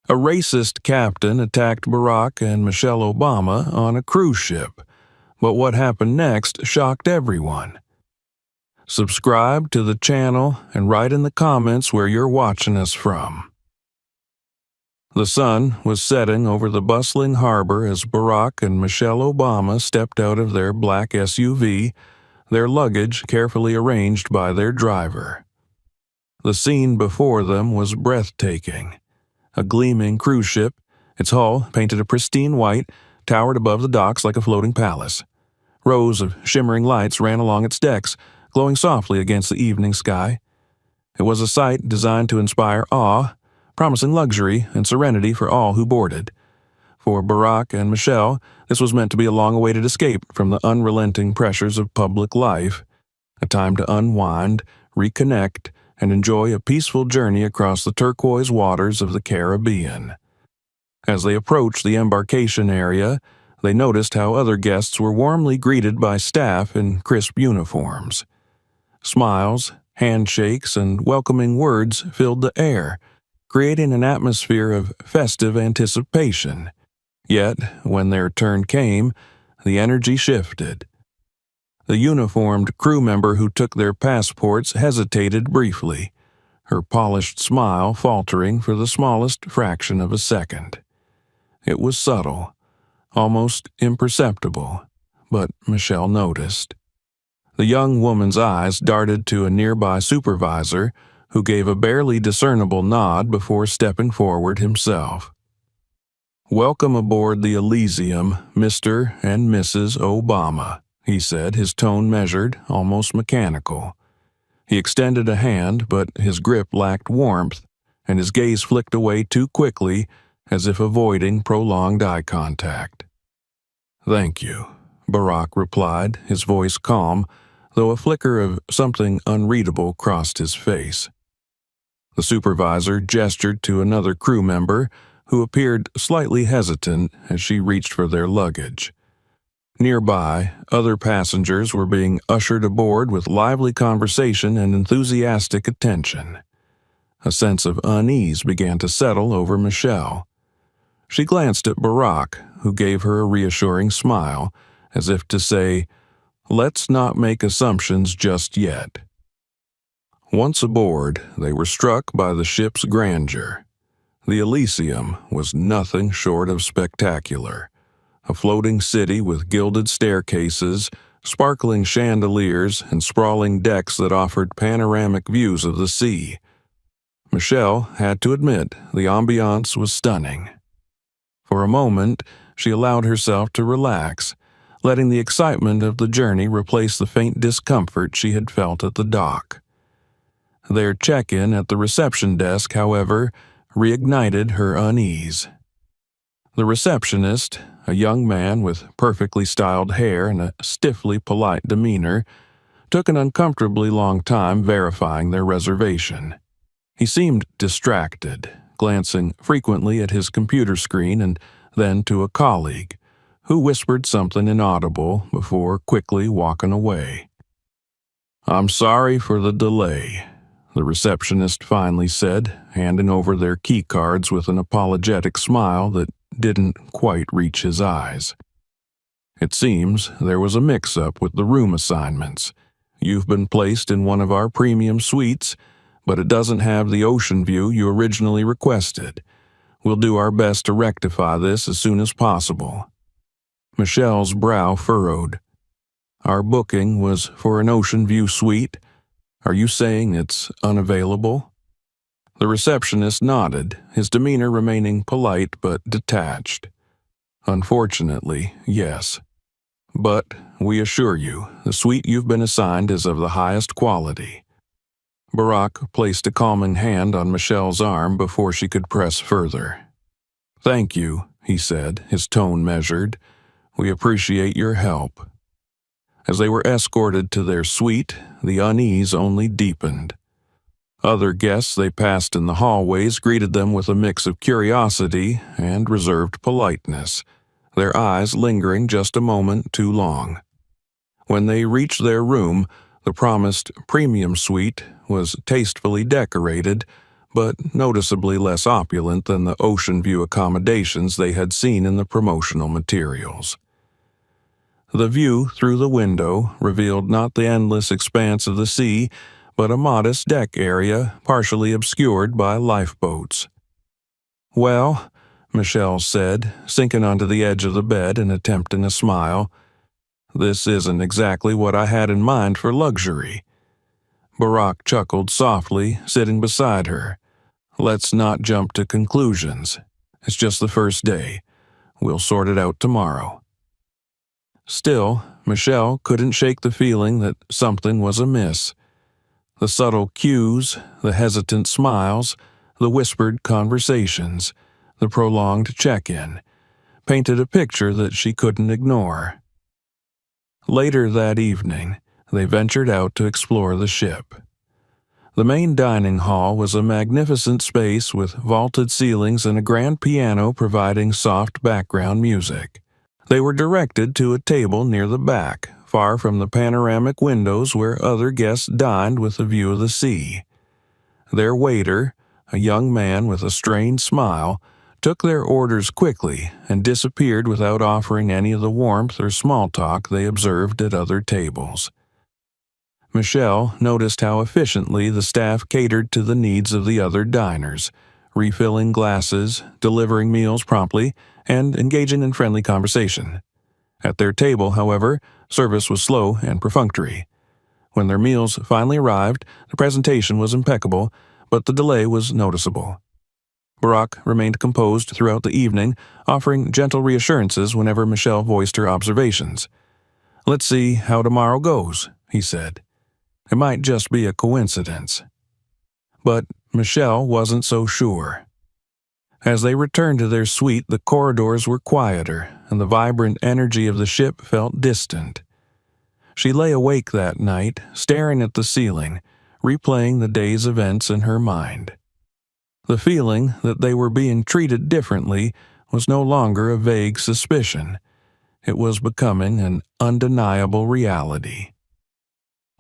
A racist captain attacked Barack and Michelle Obama on a cruise ship, but what happened next shocked everyone. Subscribe to the channel and write in the comments where you're watching us from. The sun was setting over the bustling harbor as Barack and Michelle Obama stepped out of their black SUV, their luggage carefully arranged by their driver. The scene before them was breathtaking. A gleaming cruise ship, its hull painted a pristine white, towered above the docks like a floating palace. Rows of shimmering lights ran along its decks, glowing softly against the evening sky. It was a sight designed to inspire awe, promising luxury and serenity for all who boarded. For Barack and Michelle, this was meant to be a long-awaited escape from the unrelenting pressures of public life, a time to unwind, reconnect, and enjoy a peaceful journey across the turquoise waters of the Caribbean. As they approached the embarkation area, they noticed how other guests were warmly greeted by staff in crisp uniforms. Smiles, handshakes, and welcoming words filled the air, creating an atmosphere of festive anticipation. Yet, when their turn came, the energy shifted. The uniformed crew member who took their passports hesitated briefly, her polished smile faltering for the smallest fraction of a second. It was subtle, almost imperceptible, but Michelle noticed. The young woman's eyes darted to a nearby supervisor, who gave a barely discernible nod before stepping forward himself. "Welcome aboard the Elysium, Mr. and Mrs. Obama," he said, his tone measured, almost mechanical. He extended a hand, but his grip lacked warmth, and his gaze flicked away too quickly, as if avoiding prolonged eye contact. "Thank you," Barack replied, his voice calm, though a flicker of something unreadable crossed his face. The supervisor gestured to another crew member, who appeared slightly hesitant as she reached for their luggage. Nearby, other passengers were being ushered aboard with lively conversation and enthusiastic attention. A sense of unease began to settle over Michelle. She glanced at Barack, who gave her a reassuring smile, as if to say, "Let's not make assumptions just yet." Once aboard, they were struck by the ship's grandeur. The Elysium was nothing short of spectacular. A floating city with gilded staircases, sparkling chandeliers, and sprawling decks that offered panoramic views of the sea. Michelle had to admit the ambiance was stunning. For a moment, she allowed herself to relax, letting the excitement of the journey replace the faint discomfort she had felt at the dock. Their check-in at the reception desk, however, reignited her unease. The receptionist, a young man with perfectly styled hair and a stiffly polite demeanor, took an uncomfortably long time verifying their reservation. He seemed distracted, glancing frequently at his computer screen and then to a colleague, who whispered something inaudible before quickly walking away. "I'm sorry for the delay," the receptionist finally said, handing over their key cards with an apologetic smile that didn't quite reach his eyes. "It seems there was a mix-up with the room assignments. You've been placed in one of our premium suites, but it doesn't have the ocean view you originally requested. We'll do our best to rectify this as soon as possible." Michelle's brow furrowed. "Our booking was for an ocean view suite. Are you saying it's unavailable?" The receptionist nodded, his demeanor remaining polite but detached. "Unfortunately, yes. But we assure you, the suite you've been assigned is of the highest quality." Barack placed a calming hand on Michelle's arm before she could press further. "Thank you," he said, his tone measured. "We appreciate your help." As they were escorted to their suite, the unease only deepened. Other guests they passed in the hallways greeted them with a mix of curiosity and reserved politeness, their eyes lingering just a moment too long. When they reached their room, the promised premium suite was tastefully decorated, but noticeably less opulent than the ocean view accommodations they had seen in the promotional materials. The view through the window revealed not the endless expanse of the sea, but a modest deck area partially obscured by lifeboats. "Well," Michelle said, sinking onto the edge of the bed and attempting a smile, "this isn't exactly what I had in mind for luxury." Barack chuckled softly, sitting beside her. "Let's not jump to conclusions. It's just the first day. We'll sort it out tomorrow." Still, Michelle couldn't shake the feeling that something was amiss. The subtle cues, the hesitant smiles, the whispered conversations, the prolonged check-in, painted a picture that she couldn't ignore. Later that evening, they ventured out to explore the ship. The main dining hall was a magnificent space with vaulted ceilings and a grand piano providing soft background music. They were directed to a table near the back, far from the panoramic windows where other guests dined with a view of the sea. Their waiter, a young man with a strained smile, took their orders quickly and disappeared without offering any of the warmth or small talk they observed at other tables. Michelle noticed how efficiently the staff catered to the needs of the other diners, refilling glasses, delivering meals promptly, and engaging in friendly conversation. At their table, however, service was slow and perfunctory. When their meals finally arrived, the presentation was impeccable, but the delay was noticeable. Barack remained composed throughout the evening, offering gentle reassurances whenever Michelle voiced her observations. "Let's see how tomorrow goes," he said. "It might just be a coincidence." But Michelle wasn't so sure. As they returned to their suite, the corridors were quieter, and the vibrant energy of the ship felt distant. She lay awake that night, staring at the ceiling, replaying the day's events in her mind. The feeling that they were being treated differently was no longer a vague suspicion. It was becoming an undeniable reality.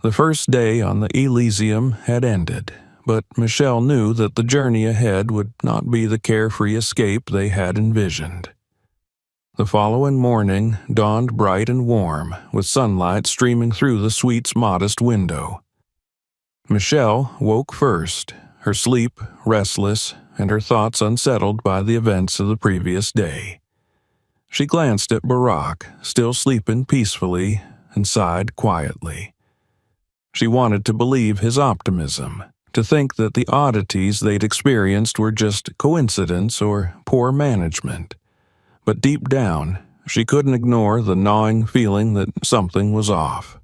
The first day on the Elysium had ended, but Michelle knew that the journey ahead would not be the carefree escape they had envisioned. The following morning dawned bright and warm, with sunlight streaming through the suite's modest window. Michelle woke first, her sleep restless and her thoughts unsettled by the events of the previous day. She glanced at Barack, still sleeping peacefully, and sighed quietly. She wanted to believe his optimism, to think that the oddities they'd experienced were just coincidence or poor management. But deep down, she couldn't ignore the gnawing feeling that something was off.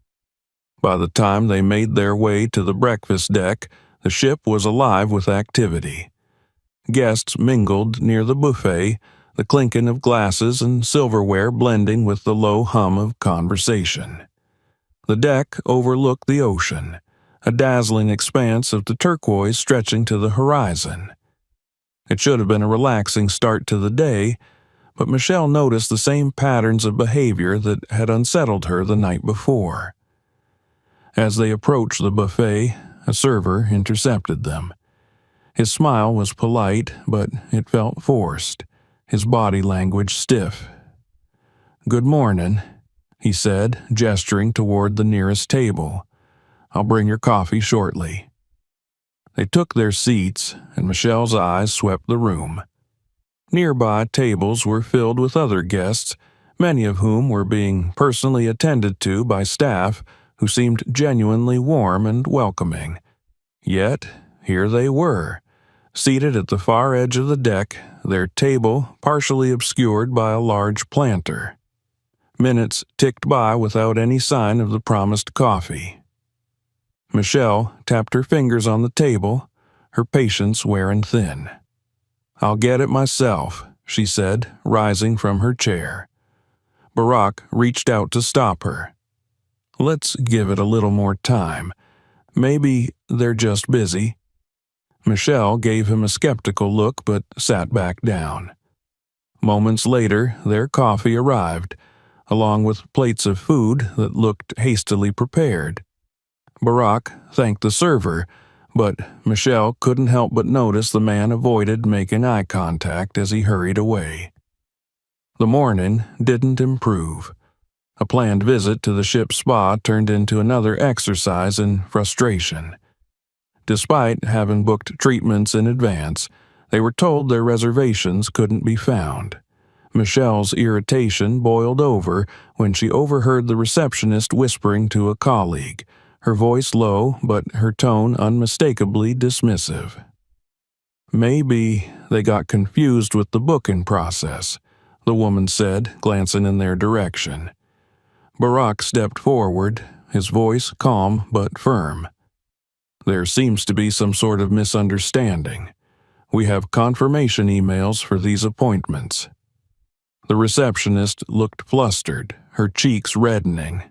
By the time they made their way to the breakfast deck, the ship was alive with activity. Guests mingled near the buffet, the clinking of glasses and silverware blending with the low hum of conversation. The deck overlooked the ocean, a dazzling expanse of the turquoise stretching to the horizon. It should have been a relaxing start to the day, but Michelle noticed the same patterns of behavior that had unsettled her the night before. As they approached the buffet, a server intercepted them. His smile was polite, but it felt forced, his body language stiff. "Good morning," he said, gesturing toward the nearest table. "I'll bring your coffee shortly." They took their seats, and Michelle's eyes swept the room. Nearby tables were filled with other guests, many of whom were being personally attended to by staff who seemed genuinely warm and welcoming. Yet, here they were, seated at the far edge of the deck, their table partially obscured by a large planter. Minutes ticked by without any sign of the promised coffee. Michelle tapped her fingers on the table, her patience wearing thin. "I'll get it myself," she said, rising from her chair. Barack reached out to stop her. "Let's give it a little more time. Maybe they're just busy." Michelle gave him a skeptical look but sat back down. Moments later, their coffee arrived, along with plates of food that looked hastily prepared. Barack thanked the server, But Michelle couldn't help but notice the man avoided making eye contact as he hurried away. The morning didn't improve. A planned visit to the ship's spa turned into another exercise in frustration. Despite having booked treatments in advance, they were told their reservations couldn't be found. Michelle's irritation boiled over when she overheard the receptionist whispering to a colleague, her voice low but her tone unmistakably dismissive. "Maybe they got confused with the booking process," the woman said, glancing in their direction. Barack stepped forward, his voice calm but firm. "There seems to be some sort of misunderstanding. We have confirmation emails for these appointments." The receptionist looked flustered, her cheeks reddening.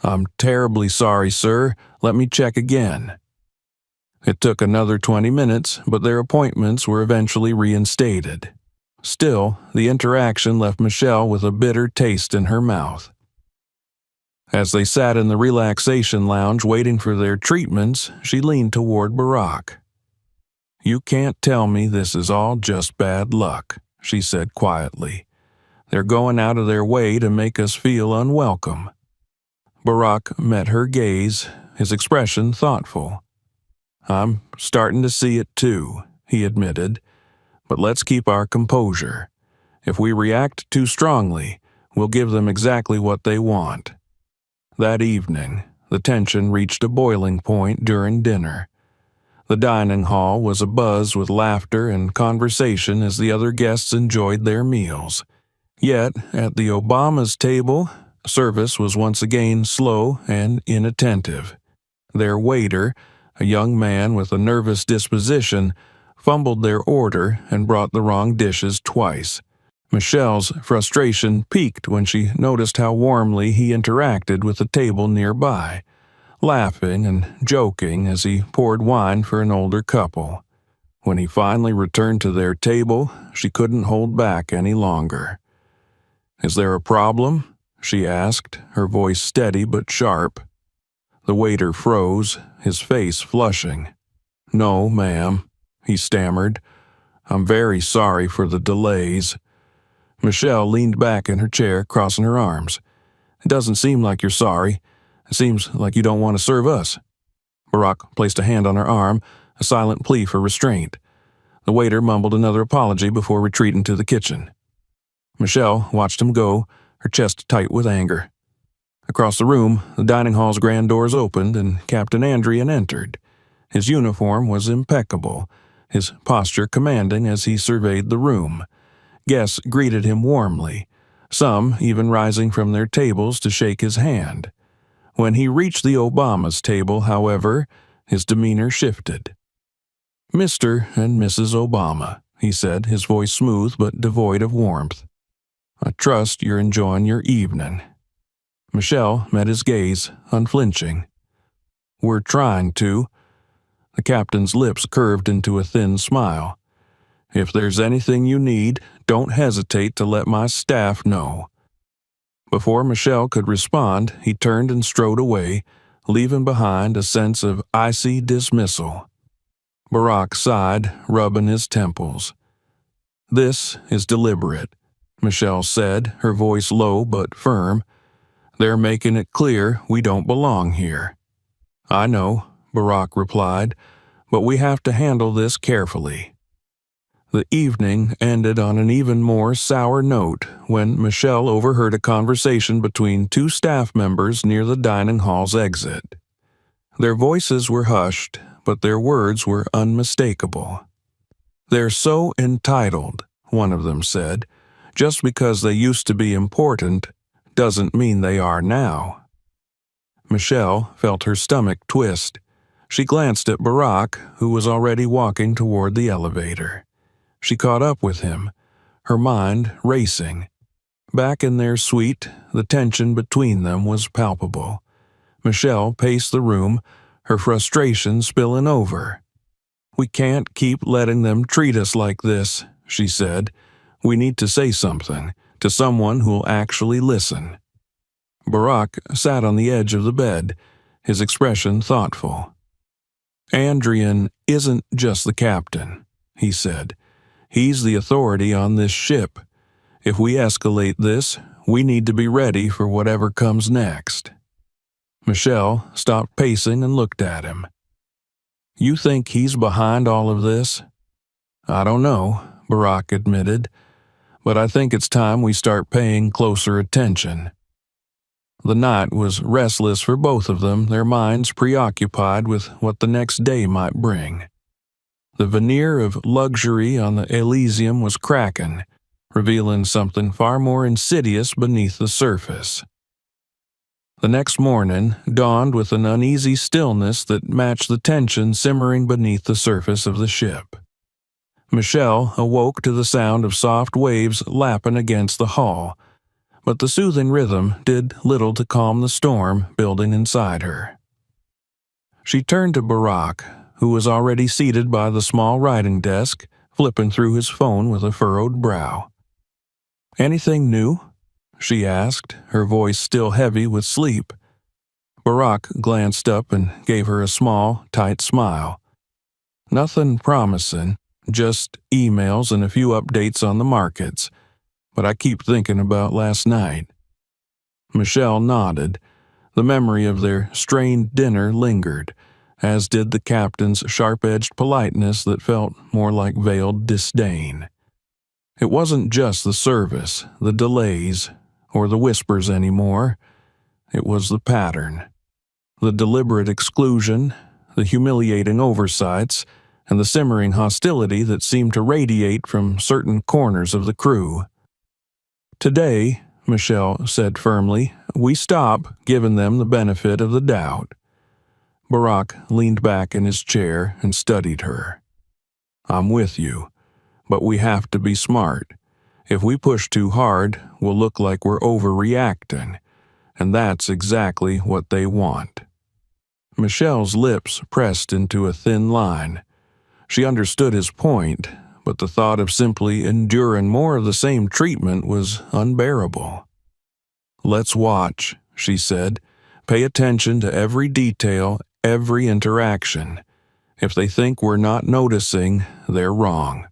"I'm terribly sorry, sir. Let me check again." It took another 20 minutes, but their appointments were eventually reinstated. Still, the interaction left Michelle with a bitter taste in her mouth. As they sat in the relaxation lounge waiting for their treatments, she leaned toward Barack. "You can't tell me this is all just bad luck," she said quietly. "They're going out of their way to make us feel unwelcome." Barack met her gaze, his expression thoughtful. "I'm starting to see it too," he admitted. "But let's keep our composure. If we react too strongly, we'll give them exactly what they want." That evening, the tension reached a boiling point during dinner. The dining hall was abuzz with laughter and conversation as the other guests enjoyed their meals. Yet, at the Obamas' table, service was once again slow and inattentive. Their waiter, a young man with a nervous disposition, fumbled their order and brought the wrong dishes twice. Michelle's frustration peaked when she noticed how warmly he interacted with the table nearby, laughing and joking as he poured wine for an older couple. When he finally returned to their table, she couldn't hold back any longer. "Is there a problem?" she asked, her voice steady but sharp. The waiter froze, his face flushing. "No, ma'am," he stammered. "I'm very sorry for the delays." Michelle leaned back in her chair, crossing her arms. "It doesn't seem like you're sorry. It seems like you don't want to serve us." Barack placed a hand on her arm, a silent plea for restraint. The waiter mumbled another apology before retreating to the kitchen. Michelle watched him go, her chest tight with anger. Across the room, the dining hall's grand doors opened and Captain Andrian entered. His uniform was impeccable, his posture commanding as he surveyed the room. Guests greeted him warmly, some even rising from their tables to shake his hand. When he reached the Obamas' table, however, his demeanor shifted. "Mr. and Mrs. Obama," he said, his voice smooth but devoid of warmth. "I trust you're enjoying your evening." Michelle met his gaze, unflinching. "We're trying to." The captain's lips curved into a thin smile. "If there's anything you need, don't hesitate to let my staff know." Before Michelle could respond, he turned and strode away, leaving behind a sense of icy dismissal. Barack sighed, rubbing his temples. "This is deliberate," Michelle said, her voice low but firm. "They're making it clear we don't belong here." "I know," Barack replied, "but we have to handle this carefully." The evening ended on an even more sour note when Michelle overheard a conversation between two staff members near the dining hall's exit. Their voices were hushed, but their words were unmistakable. "They're so entitled," one of them said. "Just because they used to be important doesn't mean they are now." Michelle felt her stomach twist. She glanced at Barack, who was already walking toward the elevator. She caught up with him, her mind racing. Back in their suite, the tension between them was palpable. Michelle paced the room, her frustration spilling over. "We can't keep letting them treat us like this," she said. "We need to say something, to someone who'll actually listen." Barack sat on the edge of the bed, his expression thoughtful. "Andrian isn't just the captain," he said. "He's the authority on this ship. If we escalate this, we need to be ready for whatever comes next." Michelle stopped pacing and looked at him. "You think he's behind all of this?" "I don't know," Barack admitted, "but I think it's time we start paying closer attention." The night was restless for both of them, their minds preoccupied with what the next day might bring. The veneer of luxury on the Elysium was cracking, revealing something far more insidious beneath the surface. The next morning dawned with an uneasy stillness that matched the tension simmering beneath the surface of the ship. Michelle awoke to the sound of soft waves lapping against the hull, but the soothing rhythm did little to calm the storm building inside her. She turned to Barack, who was already seated by the small writing desk, flipping through his phone with a furrowed brow. "Anything new?" she asked, her voice still heavy with sleep. Barack glanced up and gave her a small, tight smile. "Nothing promising, just emails and a few updates on the markets, but I keep thinking about last night." Michelle nodded. The memory of their strained dinner lingered, as did the captain's sharp-edged politeness that felt more like veiled disdain. It wasn't just the service, the delays, or the whispers anymore. It was the pattern. The deliberate exclusion, the humiliating oversights, and the simmering hostility that seemed to radiate from certain corners of the crew. "Today," Michelle said firmly, "we stop giving them the benefit of the doubt." Barack leaned back in his chair and studied her. "I'm with you, but we have to be smart. If we push too hard, we'll look like we're overreacting, and that's exactly what they want." Michelle's lips pressed into a thin line. She understood his point, but the thought of simply enduring more of the same treatment was unbearable. "Let's watch," she said. "Pay attention to every detail, every interaction. If they think we're not noticing, they're wrong."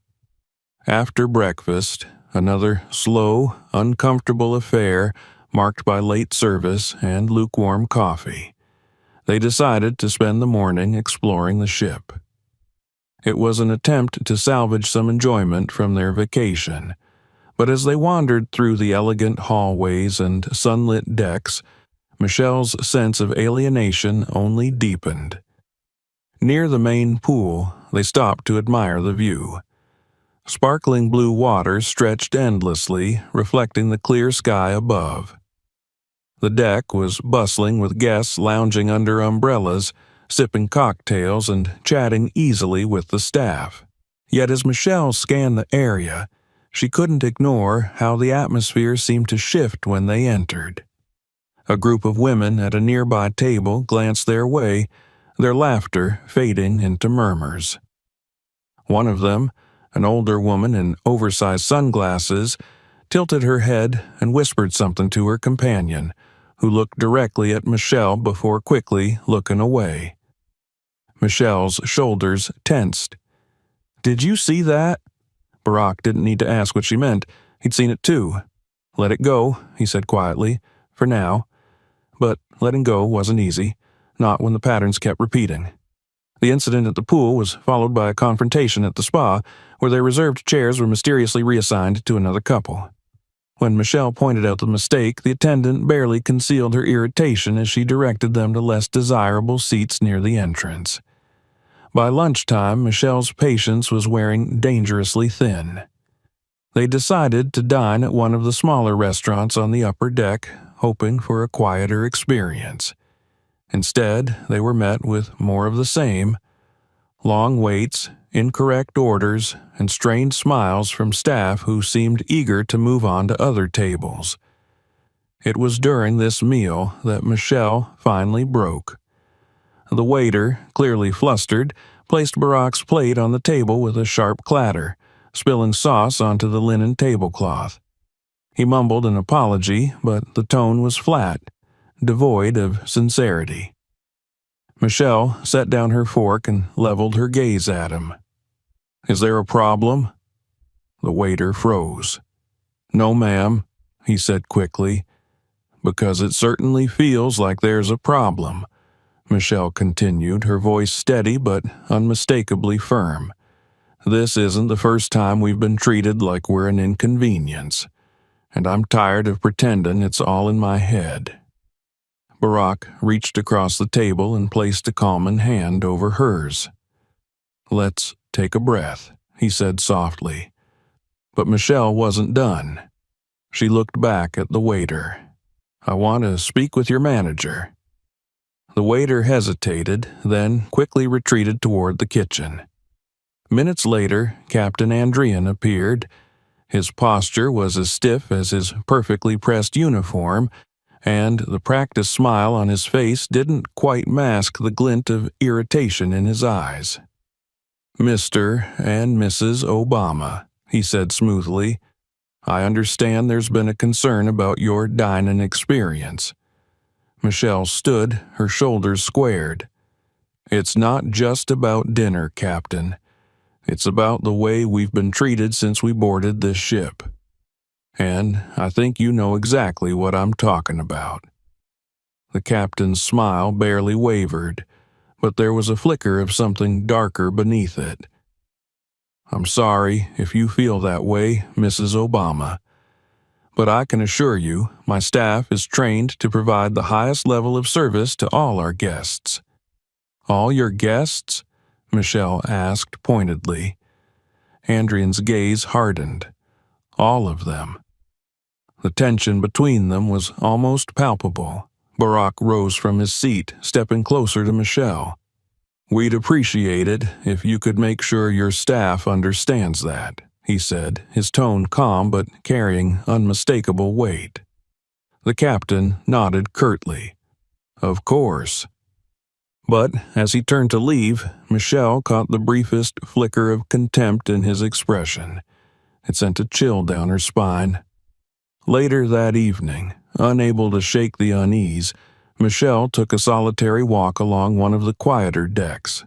After breakfast, another slow, uncomfortable affair marked by late service and lukewarm coffee, they decided to spend the morning exploring the ship. It was an attempt to salvage some enjoyment from their vacation, but as they wandered through the elegant hallways and sunlit decks, Michelle's sense of alienation only deepened. Near the main pool, they stopped to admire the view. Sparkling blue water stretched endlessly, reflecting the clear sky above. The deck was bustling with guests lounging under umbrellas, sipping cocktails and chatting easily with the staff. Yet as Michelle scanned the area, she couldn't ignore how the atmosphere seemed to shift when they entered. A group of women at a nearby table glanced their way, their laughter fading into murmurs. One of them, an older woman in oversized sunglasses, tilted her head and whispered something to her companion, who looked directly at Michelle before quickly looking away. Michelle's shoulders tensed. "Did you see that?" Barack didn't need to ask what she meant. He'd seen it too. "Let it go," he said quietly, "for now." But letting go wasn't easy, not when the patterns kept repeating. The incident at the pool was followed by a confrontation at the spa, where their reserved chairs were mysteriously reassigned to another couple. When Michelle pointed out the mistake, the attendant barely concealed her irritation as she directed them to less desirable seats near the entrance. By lunchtime, Michelle's patience was wearing dangerously thin. They decided to dine at one of the smaller restaurants on the upper deck, hoping for a quieter experience. Instead, they were met with more of the same: long waits, incorrect orders, and strained smiles from staff who seemed eager to move on to other tables. It was during this meal that Michelle finally broke. The waiter, clearly flustered, placed Barack's plate on the table with a sharp clatter, spilling sauce onto the linen tablecloth. He mumbled an apology, but the tone was flat, devoid of sincerity. Michelle set down her fork and leveled her gaze at him. "Is there a problem?" The waiter froze. "No, ma'am," he said quickly. "Because it certainly feels like there's a problem," Michelle continued, her voice steady but unmistakably firm. "This isn't the first time we've been treated like we're an inconvenience, and I'm tired of pretending it's all in my head." Barack reached across the table and placed a calming hand over hers. "Let's take a breath," he said softly. But Michelle wasn't done. She looked back at the waiter. "I want to speak with your manager." The waiter hesitated, then quickly retreated toward the kitchen. Minutes later, Captain Andrian appeared. His posture was as stiff as his perfectly pressed uniform, and the practiced smile on his face didn't quite mask the glint of irritation in his eyes. "Mr. and Mrs. Obama," he said smoothly, "I understand there's been a concern about your dining experience." Michelle stood, her shoulders squared. "It's not just about dinner, Captain. It's about the way we've been treated since we boarded this ship. And I think you know exactly what I'm talking about." The captain's smile barely wavered, but there was a flicker of something darker beneath it. "I'm sorry if you feel that way, Mrs. Obama. But I can assure you, my staff is trained to provide the highest level of service to all our guests." "All your guests?" Michelle asked pointedly. Andrian's gaze hardened. "All of them." The tension between them was almost palpable. Barack rose from his seat, stepping closer to Michelle. "We'd appreciate it if you could make sure your staff understands that," he said, his tone calm but carrying unmistakable weight. The captain nodded curtly. "Of course." But as he turned to leave, Michelle caught the briefest flicker of contempt in his expression. It sent a chill down her spine. Later that evening, unable to shake the unease, Michelle took a solitary walk along one of the quieter decks.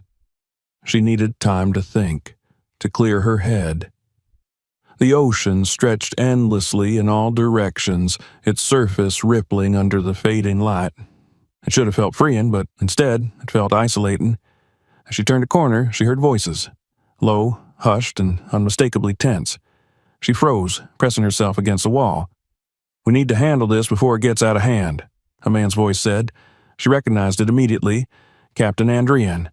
She needed time to think, to clear her head. The ocean stretched endlessly in all directions, its surface rippling under the fading light. It should have felt freeing, but instead it felt isolating. As she turned a corner, she heard voices, low, hushed, and unmistakably tense. She froze, pressing herself against the wall. "We need to handle this before it gets out of hand," a man's voice said. She recognized it immediately. Captain Andrian.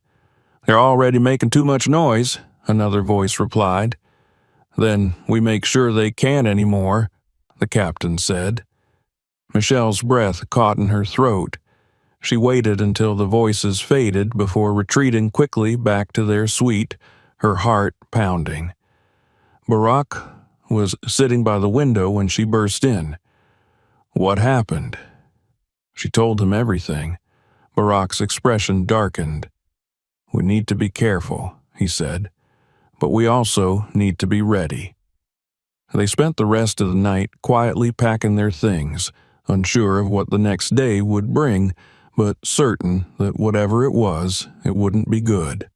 "They're already making too much noise," another voice replied. "Then we make sure they can't anymore," the captain said. Michelle's breath caught in her throat. She waited until the voices faded before retreating quickly back to their suite, her heart pounding. Barack was sitting by the window when she burst in. "What happened?" She told him everything. Barack's expression darkened. "We need to be careful," he said, "but we also need to be ready." They spent the rest of the night quietly packing their things, unsure of what the next day would bring, but certain that whatever it was, it wouldn't be good.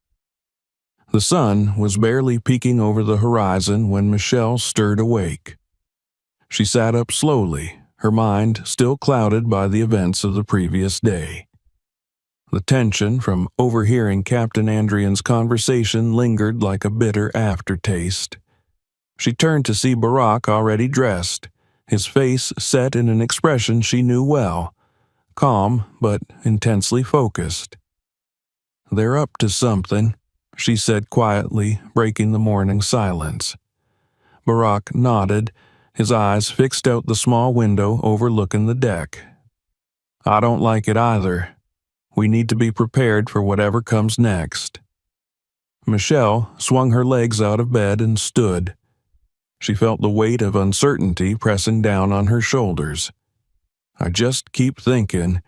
The sun was barely peeking over the horizon when Michelle stirred awake. She sat up slowly, her mind still clouded by the events of the previous day. The tension from overhearing Captain Andrian's conversation lingered like a bitter aftertaste. She turned to see Barack already dressed, his face set in an expression she knew well, calm but intensely focused. "They're up to something," she said quietly, breaking the morning silence. Barack nodded, his eyes fixed out the small window overlooking the deck. "I don't like it either. We need to be prepared for whatever comes next." Michelle swung her legs out of bed and stood. She felt the weight of uncertainty pressing down on her shoulders. "I just keep thinking,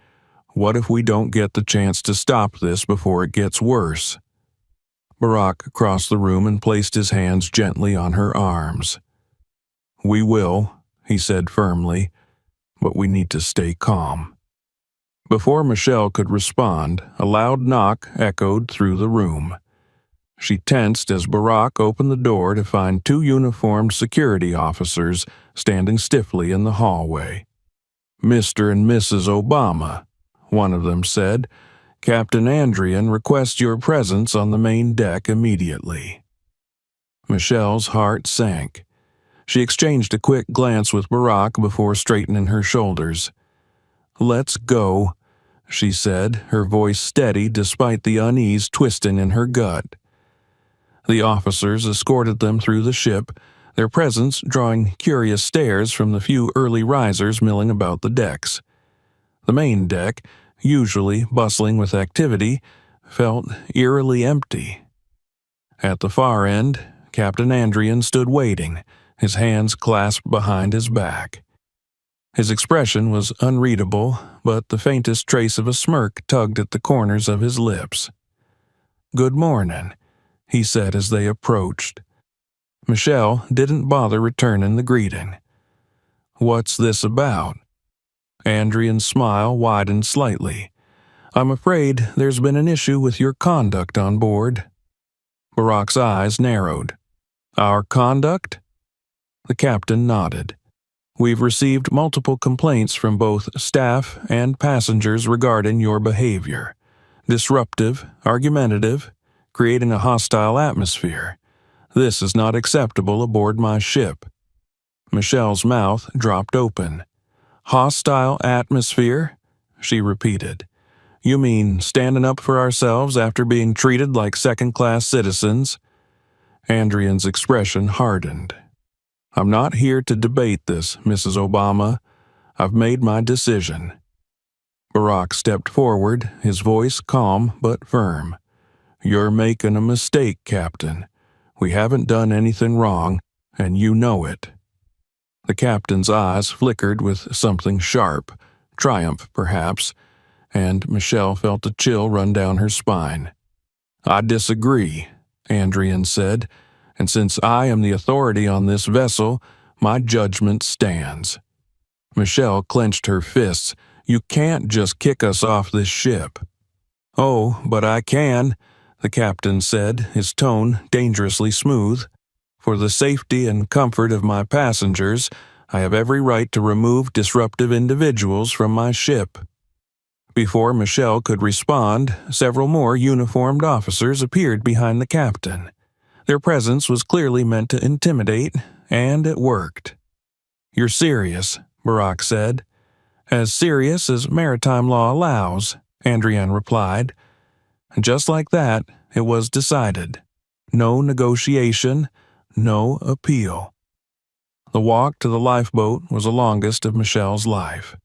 what if we don't get the chance to stop this before it gets worse?" Barack crossed the room and placed his hands gently on her arms. "We will," he said firmly, "but we need to stay calm." Before Michelle could respond, a loud knock echoed through the room. She tensed as Barack opened the door to find two uniformed security officers standing stiffly in the hallway. "Mr. and Mrs. Obama," one of them said. "Captain Andrian requests your presence on the main deck immediately." Michelle's heart sank. She exchanged a quick glance with Barack before straightening her shoulders. "Let's go," she said, her voice steady despite the unease twisting in her gut. The officers escorted them through the ship, their presence drawing curious stares from the few early risers milling about the decks. The main deck, usually bustling with activity, felt eerily empty. At the far end, Captain Andrian stood waiting, his hands clasped behind his back. His expression was unreadable, but the faintest trace of a smirk tugged at the corners of his lips. "Good morning," he said as they approached. Michelle didn't bother returning the greeting. "What's this about?" Andrian's smile widened slightly. "I'm afraid there's been an issue with your conduct on board." Barack's eyes narrowed. "Our conduct?" The captain nodded. "We've received multiple complaints from both staff and passengers regarding your behavior. Disruptive, argumentative, creating a hostile atmosphere. This is not acceptable aboard my ship." Michelle's mouth dropped open. "Hostile atmosphere?" she repeated. "You mean standing up for ourselves after being treated like second-class citizens?" Andrian's expression hardened. "I'm not here to debate this, Mrs. Obama. I've made my decision." Barack stepped forward, his voice calm but firm. "You're making a mistake, Captain. We haven't done anything wrong, and you know it." The captain's eyes flickered with something sharp, triumph perhaps, and Michelle felt a chill run down her spine. "I disagree," Andrian said, "and since I am the authority on this vessel, my judgment stands." Michelle clenched her fists. "You can't just kick us off this ship." "Oh, but I can," the captain said, his tone dangerously smooth. "For the safety and comfort of my passengers, I have every right to remove disruptive individuals from my ship." Before Michelle could respond, several more uniformed officers appeared behind the captain. Their presence was clearly meant to intimidate, and it worked. "You're serious," Barack said. "As serious as maritime law allows," Andrian replied. And just like that, it was decided. No negotiation, no appeal. The walk to the lifeboat was the longest of Michelle's life.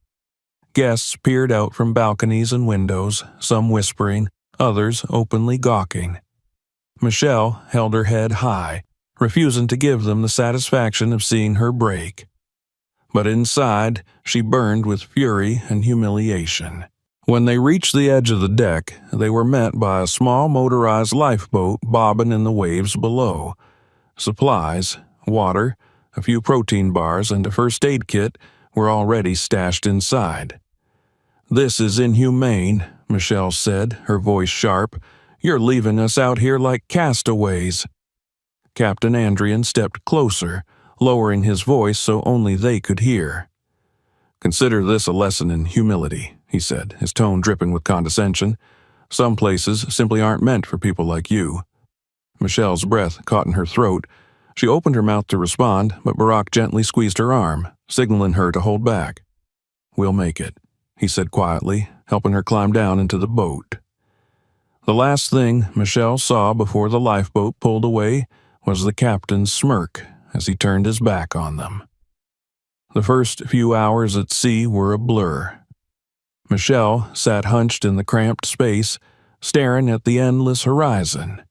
Guests peered out from balconies and windows, some whispering, others openly gawking. Michelle held her head high, refusing to give them the satisfaction of seeing her break. But inside, she burned with fury and humiliation. When they reached the edge of the deck, they were met by a small motorized lifeboat bobbing in the waves below. Supplies, water, a few protein bars, and a first aid kit were already stashed inside. "This is inhumane," Michelle said, her voice sharp. "You're leaving us out here like castaways." Captain Andrian stepped closer, lowering his voice so only they could hear. "Consider this a lesson in humility," he said, his tone dripping with condescension. "Some places simply aren't meant for people like you." Michelle's breath caught in her throat. She opened her mouth to respond, but Barack gently squeezed her arm, signaling her to hold back. "We'll make it," he said quietly, helping her climb down into the boat. The last thing Michelle saw before the lifeboat pulled away was the captain's smirk as he turned his back on them. The first few hours at sea were a blur. Michelle sat hunched in the cramped space, staring at the endless horizon.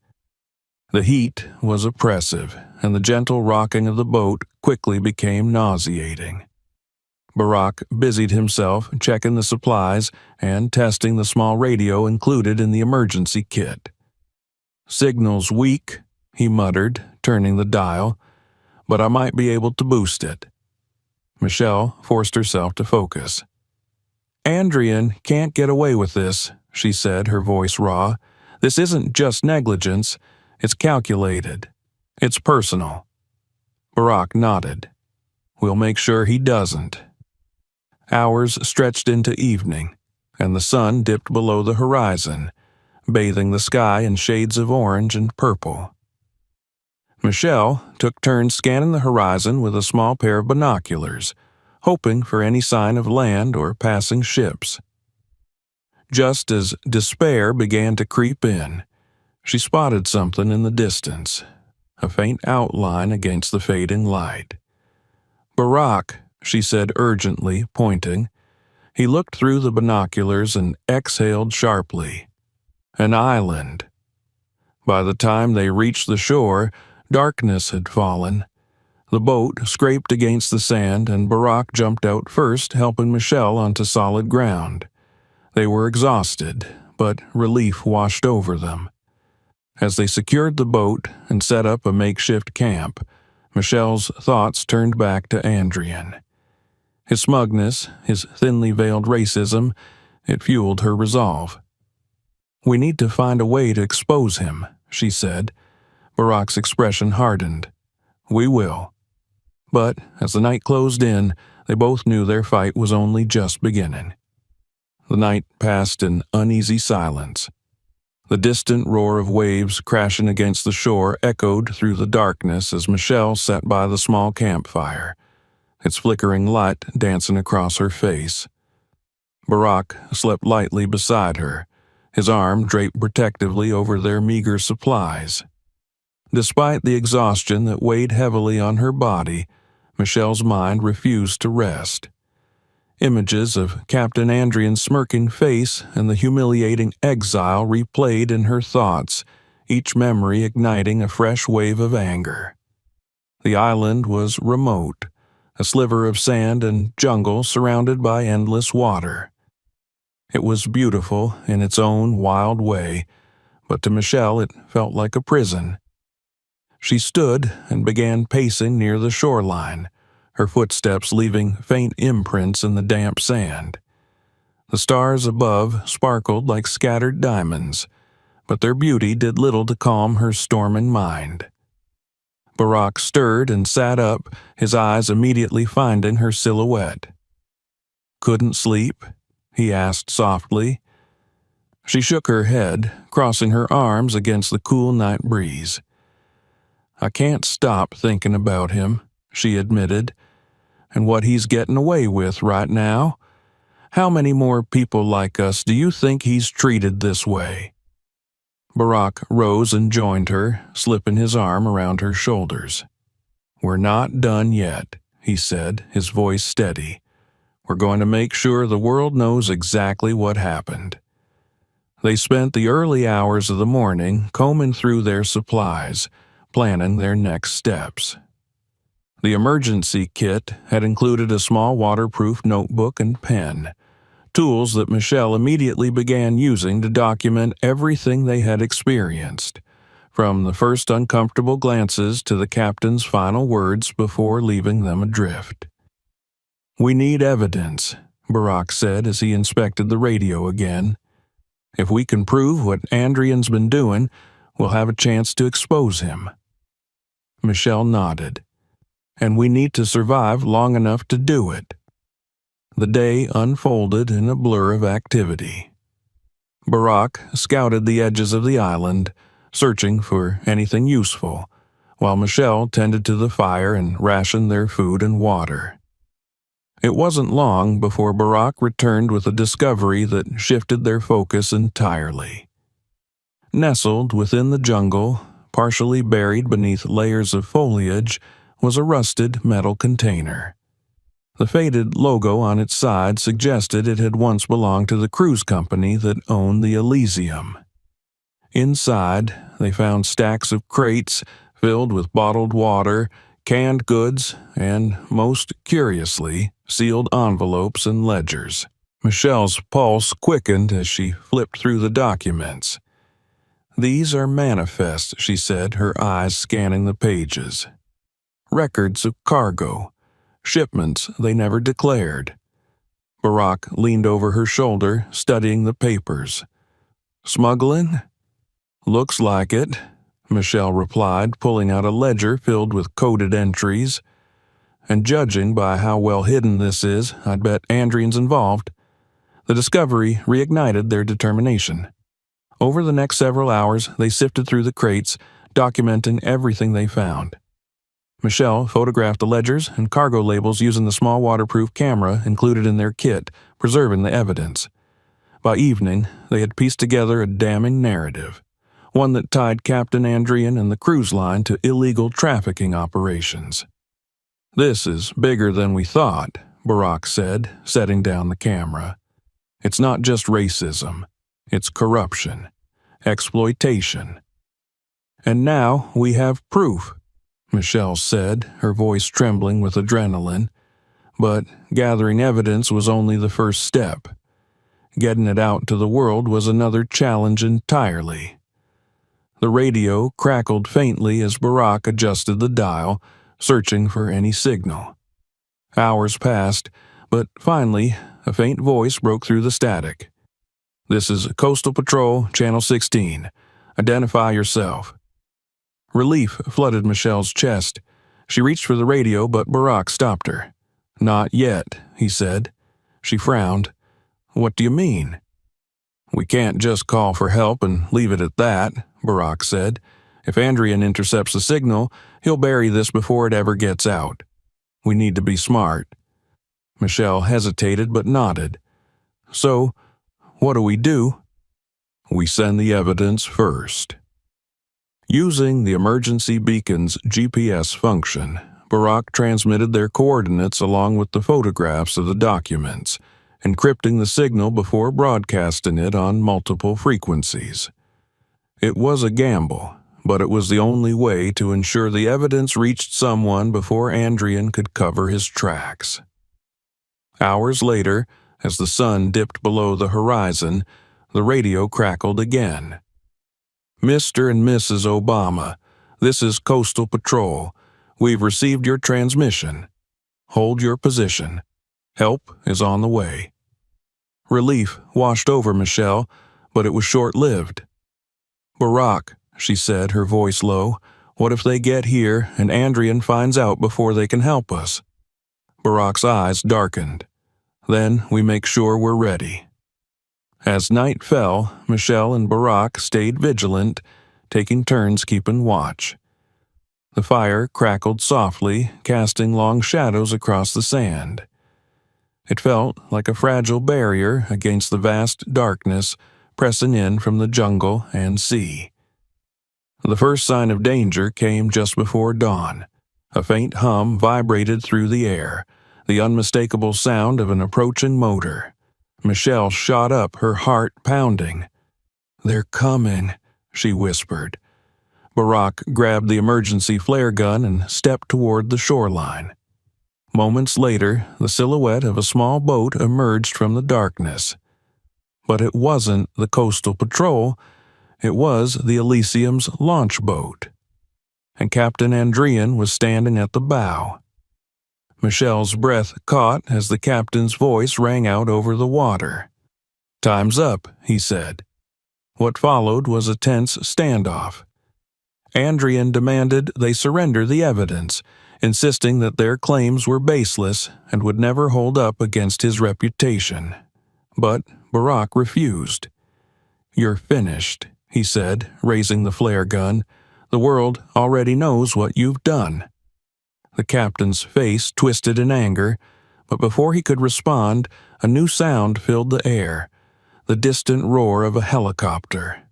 The heat was oppressive, and the gentle rocking of the boat quickly became nauseating. Barack busied himself checking the supplies and testing the small radio included in the emergency kit. "Signal's weak," he muttered, turning the dial, "but I might be able to boost it." Michelle forced herself to focus. "Andrian can't get away with this," she said, her voice raw. "This isn't just negligence. It's calculated. It's personal." Barack nodded. "We'll make sure he doesn't." Hours stretched into evening, and the sun dipped below the horizon, bathing the sky in shades of orange and purple. Michelle took turns scanning the horizon with a small pair of binoculars, hoping for any sign of land or passing ships. Just as despair began to creep in, she spotted something in the distance, a faint outline against the fading light. "Barack," she said urgently, pointing. He looked through the binoculars and exhaled sharply. An island. By the time they reached the shore, darkness had fallen. The boat scraped against the sand, and Barack jumped out first, helping Michelle onto solid ground. They were exhausted, but relief washed over them. As they secured the boat and set up a makeshift camp, Michelle's thoughts turned back to Andrian. His smugness, his thinly veiled racism, it fueled her resolve. "We need to find a way to expose him," she said. Barack's expression hardened. "We will." But as the night closed in, they both knew their fight was only just beginning. The night passed in uneasy silence. The distant roar of waves crashing against the shore echoed through the darkness as Michelle sat by the small campfire, its flickering light dancing across her face. Barack slept lightly beside her, his arm draped protectively over their meager supplies. Despite the exhaustion that weighed heavily on her body, Michelle's mind refused to rest. Images of Captain Andrian's smirking face and the humiliating exile replayed in her thoughts, each memory igniting a fresh wave of anger. The island was remote, a sliver of sand and jungle surrounded by endless water. It was beautiful in its own wild way, but to Michelle it felt like a prison. She stood and began pacing near the shoreline, her footsteps leaving faint imprints in the damp sand. The stars above sparkled like scattered diamonds, but their beauty did little to calm her storming mind. Barack stirred and sat up, his eyes immediately finding her silhouette. "Couldn't sleep?" he asked softly. She shook her head, crossing her arms against the cool night breeze. "I can't stop thinking about him," she admitted. "And what he's getting away with right now? How many more people like us do you think he's treated this way?" Barack rose and joined her, slipping his arm around her shoulders. "We're not done yet," he said, his voice steady. "We're going to make sure the world knows exactly what happened." They spent the early hours of the morning combing through their supplies, planning their next steps. The emergency kit had included a small waterproof notebook and pen, tools that Michelle immediately began using to document everything they had experienced, from the first uncomfortable glances to the captain's final words before leaving them adrift. "We need evidence," Barack said as he inspected the radio again. "If we can prove what Andrian's been doing, we'll have a chance to expose him." Michelle nodded. "And we need to survive long enough to do it." The day unfolded in a blur of activity. Barack scouted the edges of the island, searching for anything useful, while Michelle tended to the fire and rationed their food and water. It wasn't long before Barack returned with a discovery that shifted their focus entirely. Nestled within the jungle, partially buried beneath layers of foliage, was a rusted metal container. The faded logo on its side suggested it had once belonged to the cruise company that owned the Elysium. Inside, they found stacks of crates filled with bottled water, canned goods, and, most curiously, sealed envelopes and ledgers. Michelle's pulse quickened as she flipped through the documents. "These are manifests," she said, her eyes scanning the pages. "Records of cargo, shipments they never declared. Barack leaned over her shoulder, studying the papers. "Smuggling?" "Looks like it," Michelle replied, pulling out a ledger filled with coded entries. "And judging by how well hidden this is, I'd bet Andrian's involved." The discovery reignited their determination. Over the next several hours, they sifted through the crates, documenting everything they found. Michelle photographed the ledgers and cargo labels using the small waterproof camera included in their kit, preserving the evidence. By evening, they had pieced together a damning narrative, one that tied Captain Andrian and the cruise line to illegal trafficking operations. "This is bigger than we thought," Barack said, setting down the camera. "It's not just racism. It's corruption, exploitation. And now we have proof," Michelle said, her voice trembling with adrenaline. But gathering evidence was only the first step. Getting it out to the world was another challenge entirely. The radio crackled faintly as Barack adjusted the dial, searching for any signal. Hours passed, but finally, a faint voice broke through the static. "This is Coastal Patrol, Channel 16. Identify yourself." Relief flooded Michelle's chest. She reached for the radio, but Barack stopped her. "Not yet," he said. She frowned. "What do you mean?" "We can't just call for help and leave it at that," Barack said. "If Andrian intercepts the signal, he'll bury this before it ever gets out. We need to be smart." Michelle hesitated but nodded. "So, what do we do?" "We send the evidence first." Using the emergency beacon's GPS function, Barack transmitted their coordinates along with the photographs of the documents, encrypting the signal before broadcasting it on multiple frequencies. It was a gamble, but it was the only way to ensure the evidence reached someone before Andrian could cover his tracks. Hours later, as the sun dipped below the horizon, the radio crackled again. "Mr. and Mrs. Obama, this is Coastal Patrol. We've received your transmission. Hold your position. Help is on the way." Relief washed over Michelle, but it was short-lived. "Barack," she said, her voice low, "what if they get here and Andrian finds out before they can help us?" Barack's eyes darkened. "Then we make sure we're ready." As night fell, Michelle and Barack stayed vigilant, taking turns keeping watch. The fire crackled softly, casting long shadows across the sand. It felt like a fragile barrier against the vast darkness pressing in from the jungle and sea. The first sign of danger came just before dawn. A faint hum vibrated through the air, the unmistakable sound of an approaching motor. Michelle shot up, her heart pounding. "They're coming," she whispered. Barack grabbed the emergency flare gun and stepped toward the shoreline. Moments later, the silhouette of a small boat emerged from the darkness. But it wasn't the Coastal Patrol, it was the Elysium's launch boat. And Captain Andrian was standing at the bow. Michelle's breath caught as the captain's voice rang out over the water. "Time's up," he said. What followed was a tense standoff. Andrian demanded they surrender the evidence, insisting that their claims were baseless and would never hold up against his reputation. But Barack refused. "You're finished," he said, raising the flare gun. "The world already knows what you've done." The captain's face twisted in anger, but before he could respond, a new sound filled the air, the distant roar of a helicopter.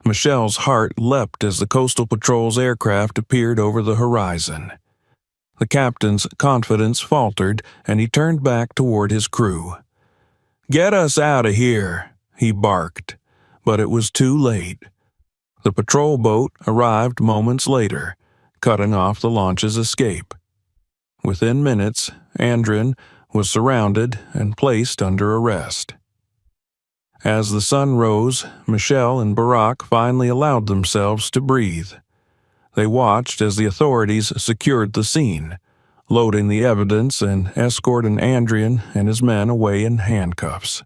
Michelle's heart leapt as the Coastal Patrol's aircraft appeared over the horizon. The captain's confidence faltered, and he turned back toward his crew. "Get us out of here," he barked, but it was too late. The patrol boat arrived moments later, cutting off the launch's escape. Within minutes, Andrian was surrounded and placed under arrest. As the sun rose, Michelle and Barack finally allowed themselves to breathe. They watched as the authorities secured the scene, loading the evidence and escorting Andrian and his men away in handcuffs.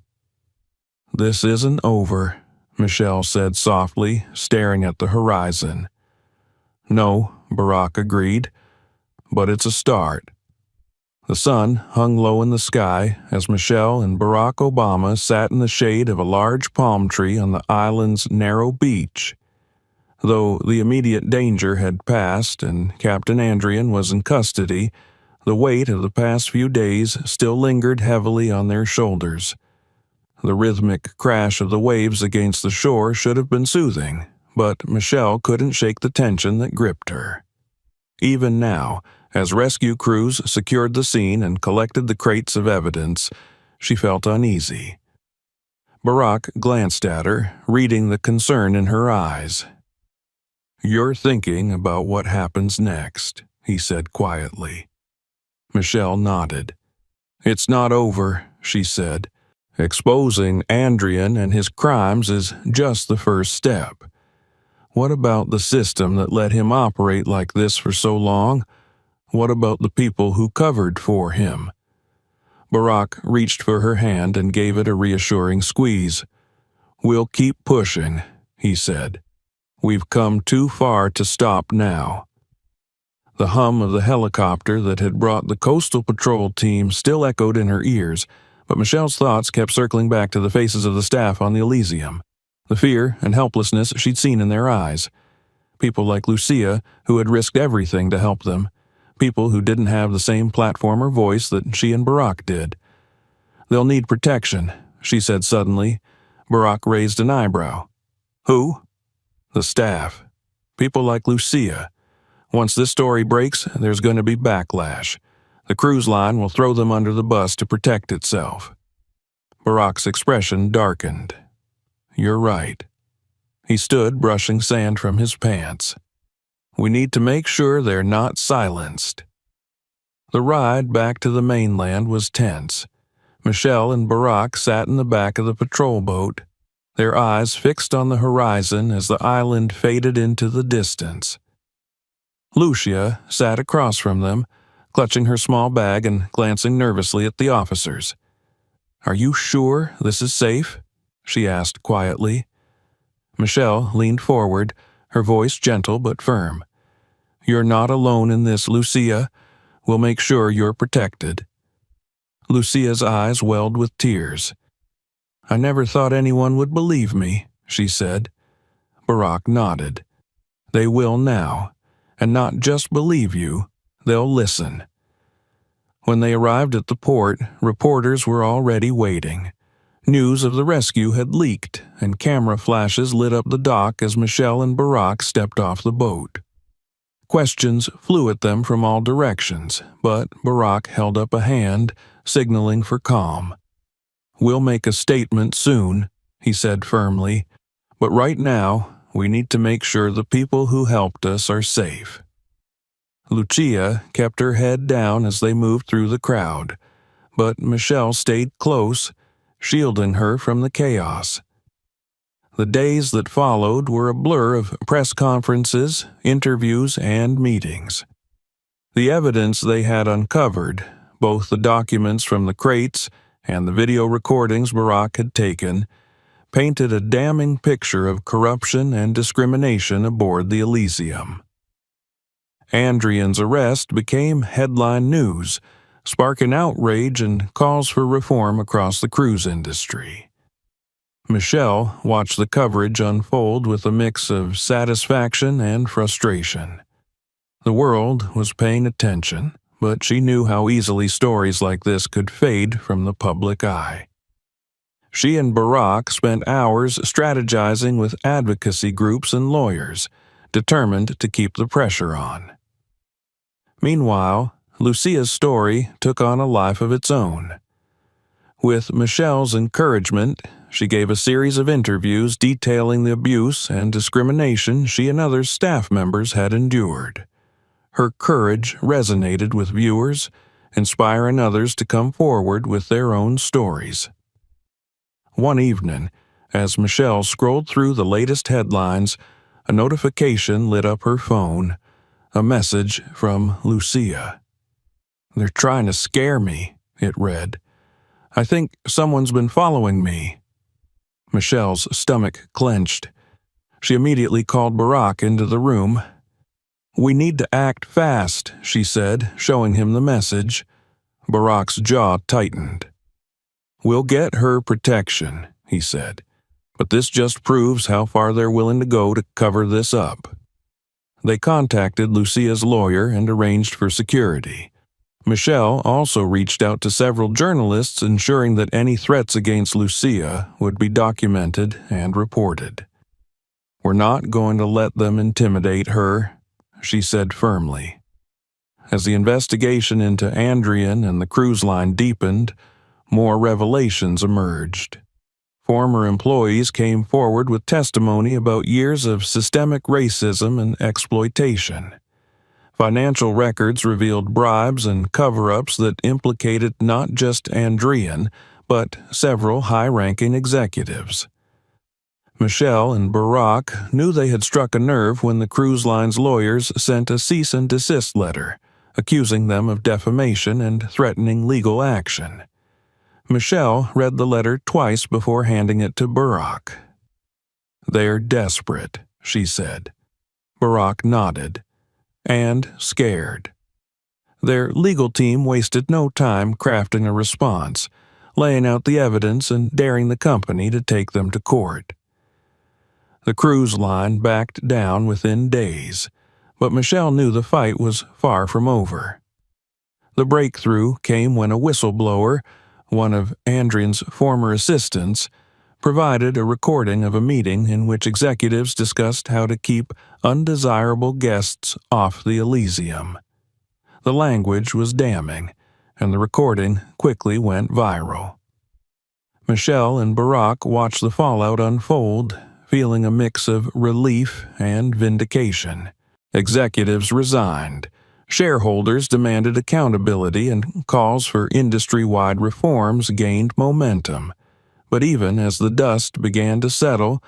"This isn't over," Michelle said softly, staring at the horizon. "No," Barack agreed, "but it's a start." The sun hung low in the sky as Michelle and Barack Obama sat in the shade of a large palm tree on the island's narrow beach. Though the immediate danger had passed and Captain Andrian was in custody, the weight of the past few days still lingered heavily on their shoulders. The rhythmic crash of the waves against the shore should have been soothing, but Michelle couldn't shake the tension that gripped her. Even now, as rescue crews secured the scene and collected the crates of evidence, she felt uneasy. Barack glanced at her, reading the concern in her eyes. "You're thinking about what happens next," he said quietly. Michelle nodded. "It's not over," she said. "Exposing Andrian and his crimes is just the first step. What about the system that let him operate like this for so long? What about the people who covered for him?" Barack reached for her hand and gave it a reassuring squeeze. "We'll keep pushing," he said. "We've come too far to stop now." The hum of the helicopter that had brought the Coastal Patrol team still echoed in her ears, but Michelle's thoughts kept circling back to the faces of the staff on the Elysium, the fear and helplessness she'd seen in their eyes. People like Lucia, who had risked everything to help them. People who didn't have the same platform or voice that she and Barack did. "They'll need protection," she said suddenly. Barack raised an eyebrow. "Who?" "The staff. People like Lucia. Once this story breaks, there's going to be backlash. The cruise line will throw them under the bus to protect itself." Barack's expression darkened. "You're right." He stood, brushing sand from his pants. "We need to make sure they're not silenced." The ride back to the mainland was tense. Michelle and Barack sat in the back of the patrol boat, their eyes fixed on the horizon as the island faded into the distance. Lucia sat across from them, clutching her small bag and glancing nervously at the officers. "Are you sure this is safe?" she asked quietly. Michelle leaned forward, her voice gentle but firm. "You're not alone in this, Lucia. We'll make sure you're protected." Lucia's eyes welled with tears. "I never thought anyone would believe me," she said. Barack nodded. "They will now, and not just believe you, they'll listen." When they arrived at the port, reporters were already waiting. News of the rescue had leaked, and camera flashes lit up the dock as Michelle and Barack stepped off the boat. Questions flew at them from all directions, but Barack held up a hand, signaling for calm. "We'll make a statement soon," he said firmly, "but right now, we need to make sure the people who helped us are safe." Lucia kept her head down as they moved through the crowd, but Michelle stayed close, shielding her from the chaos. The days that followed were a blur of press conferences, interviews, and meetings. The evidence they had uncovered, both the documents from the crates and the video recordings Barack had taken, painted a damning picture of corruption and discrimination aboard the Elysium. Andrian's arrest became headline news, sparking outrage and calls for reform across the cruise industry. Michelle watched the coverage unfold with a mix of satisfaction and frustration. The world was paying attention, but she knew how easily stories like this could fade from the public eye. She and Barack spent hours strategizing with advocacy groups and lawyers, determined to keep the pressure on. Meanwhile, Lucia's story took on a life of its own. With Michelle's encouragement, she gave a series of interviews detailing the abuse and discrimination she and other staff members had endured. Her courage resonated with viewers, inspiring others to come forward with their own stories. One evening, as Michelle scrolled through the latest headlines, a notification lit up her phone, a message from Lucia. "They're trying to scare me," it read. "I think someone's been following me." Michelle's stomach clenched. She immediately called Barack into the room. "We need to act fast," she said, showing him the message. Barack's jaw tightened. "We'll get her protection," he said, "but this just proves how far they're willing to go to cover this up." They contacted Lucia's lawyer and arranged for security. Michelle also reached out to several journalists, ensuring that any threats against Lucia would be documented and reported. "We're not going to let them intimidate her," she said firmly. As the investigation into Andrian and the cruise line deepened, more revelations emerged. Former employees came forward with testimony about years of systemic racism and exploitation. Financial records revealed bribes and cover-ups that implicated not just Andrian, but several high-ranking executives. Michelle and Barack knew they had struck a nerve when the cruise line's lawyers sent a cease and desist letter, accusing them of defamation and threatening legal action. Michelle read the letter twice before handing it to Barack. "They're desperate," she said. Barack nodded. "And scared." Their legal team wasted no time crafting a response, laying out the evidence and daring the company to take them to court. The cruise line backed down within days, but Michelle knew the fight was far from over. The breakthrough came when a whistleblower, one of Andrian's former assistants, provided a recording of a meeting in which executives discussed how to keep undesirable guests off the Elysium. The language was damning, and the recording quickly went viral. Michelle and Barack watched the fallout unfold, feeling a mix of relief and vindication. Executives resigned. Shareholders demanded accountability, and calls for industry-wide reforms gained momentum. But even as the dust began to settle,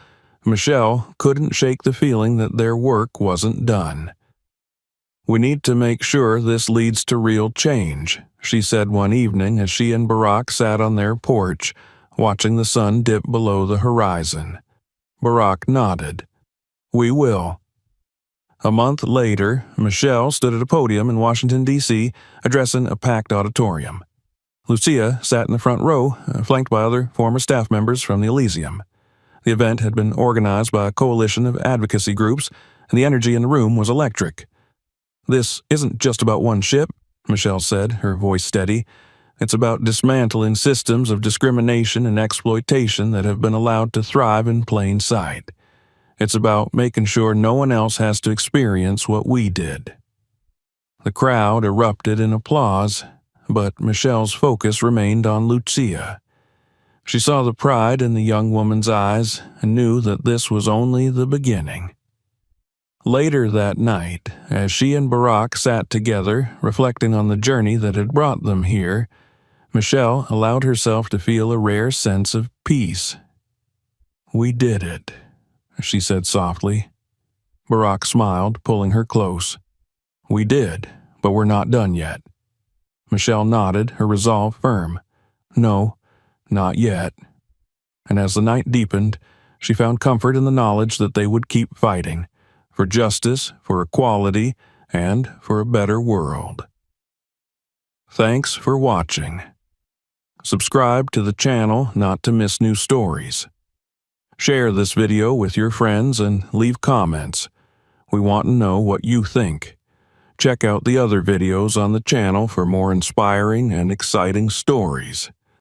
Michelle couldn't shake the feeling that their work wasn't done. "We need to make sure this leads to real change," she said one evening as she and Barack sat on their porch, watching the sun dip below the horizon. Barack nodded. "We will." A month later, Michelle stood at a podium in Washington, D.C., addressing a packed auditorium. Lucia sat in the front row, flanked by other former staff members from the Elysium. The event had been organized by a coalition of advocacy groups, and the energy in the room was electric. "This isn't just about one ship," Michelle said, her voice steady. "It's about dismantling systems of discrimination and exploitation that have been allowed to thrive in plain sight. It's about making sure no one else has to experience what we did." The crowd erupted in applause, but Michelle's focus remained on Lucia. She saw the pride in the young woman's eyes and knew that this was only the beginning. Later that night, as she and Barack sat together, reflecting on the journey that had brought them here, Michelle allowed herself to feel a rare sense of peace. "We did it," she said softly. Barack smiled, pulling her close. "We did, but we're not done yet." Michelle nodded, her resolve firm. "No, not yet." And as the night deepened, she found comfort in the knowledge that they would keep fighting, for justice, for equality, and for a better world. Thanks for watching. Subscribe to the channel not to miss new stories. Share this video with your friends and leave comments. We want to know what you think. Check out the other videos on the channel for more inspiring and exciting stories.